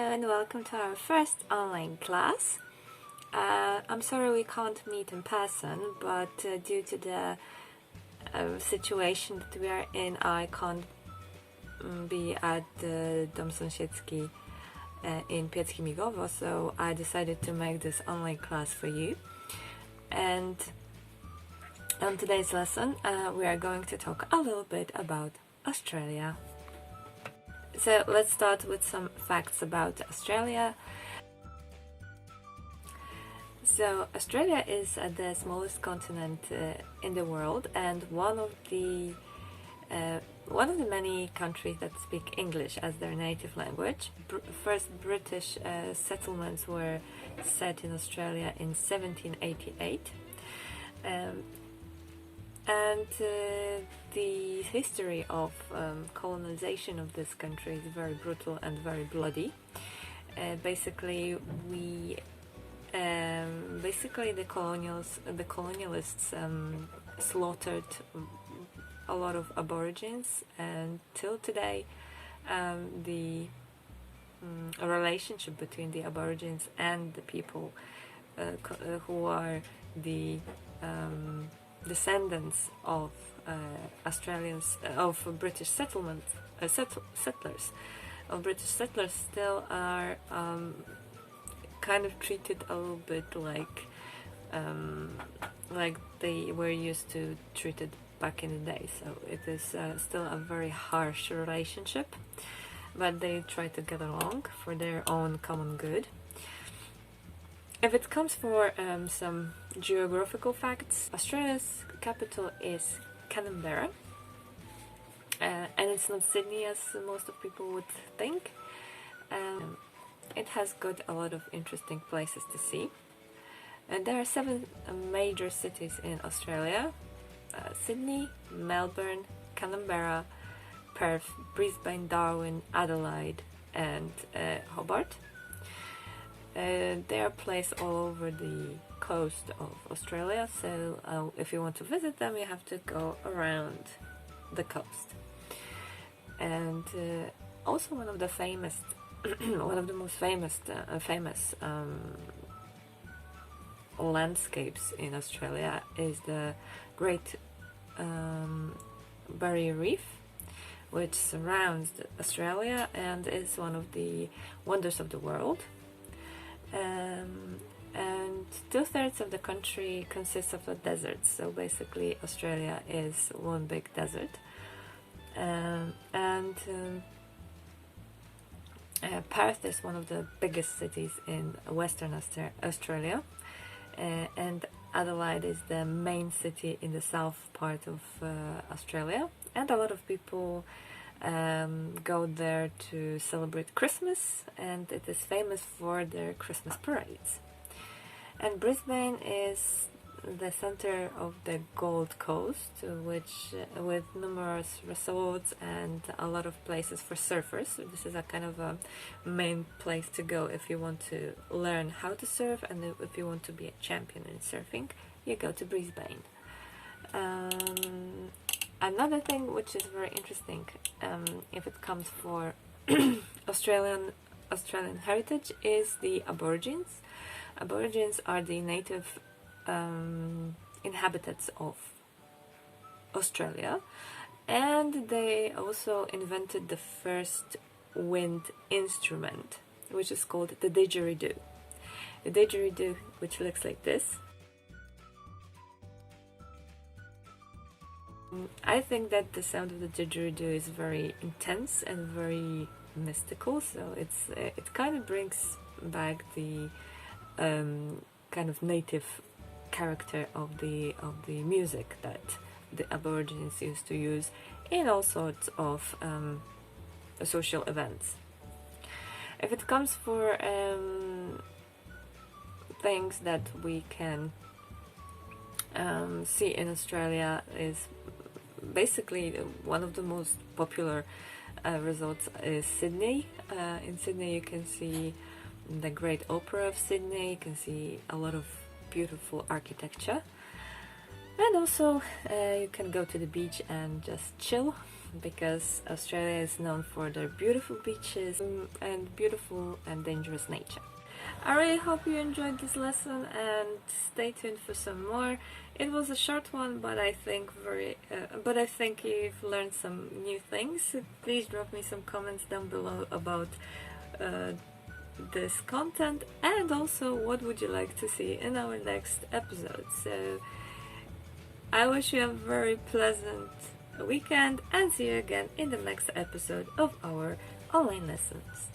and welcome to our first online class. I'm sorry we can't meet in person, but due to the situation that we are in, I can't be at the Dom Sąsiedzki in Piecek-Migowa, so I decided to make this online class for you. And on today's lesson, we are going to talk a little bit about Australia. So let's start with some facts about Australia. So Australia is the smallest continent in the world and one of the many countries that speak English as their native language. First British settlements were set in Australia in 1788. And the history of colonization of this country is very brutal and very bloody. Basically, the colonialists slaughtered a lot of Aborigines, and till today, the relationship between the Aborigines and the people who are the descendants of British settlers still are kind of treated a little bit like they were used to treated back in the day. So it is still a very harsh relationship, but they try to get along for their own common good. If it comes for some geographical facts, Australia's capital is Canberra, and it's not Sydney as most of people would think. It has got a lot of interesting places to see. And there are 7 major cities in Australia: Sydney, Melbourne, Canberra, Perth, Brisbane, Darwin, Adelaide and Hobart. They are placed all over the coast of Australia, so if you want to visit them, you have to go around the coast. And also one of the most famous landscapes in Australia is the Great Barrier Reef, which surrounds Australia and is one of the wonders of the world. And 2/3 of the country consists of a desert, so basically Australia is one big desert. Perth is one of the biggest cities in Western Australia, and Adelaide is the main city in the south part of Australia, and a lot of people go there to celebrate Christmas, and it is famous for their Christmas parades. And Brisbane is the center of the Gold Coast, with numerous resorts and a lot of places for surfers. So this is a kind of a main place to go if you want to learn how to surf, and if you want to be a champion in surfing, you go to Brisbane. Another thing which is very interesting, if it comes for Australian heritage, is the Aborigines. Aborigines are the native inhabitants of Australia, and they also invented the first wind instrument, which is called the didgeridoo. The didgeridoo, which looks like this. I think that the sound of the didgeridoo is very intense and very mystical, so it kind of brings back the kind of native character of the music that the Aborigines used to use in all sorts of social events. If it comes for things that we can see in Australia, is basically one of the most popular resorts is Sydney. In Sydney you can see the Great Opera of Sydney, you can see a lot of beautiful architecture, and also you can go to the beach and just chill because Australia is known for their beautiful beaches and beautiful and dangerous nature. I really hope you enjoyed this lesson and stay tuned for some more. It was a short one, but I think you've learned some new things. Please drop me some comments down below about this content, and also what would you like to see in our next episode. So I wish you a very pleasant weekend and see you again in the next episode of our online lessons.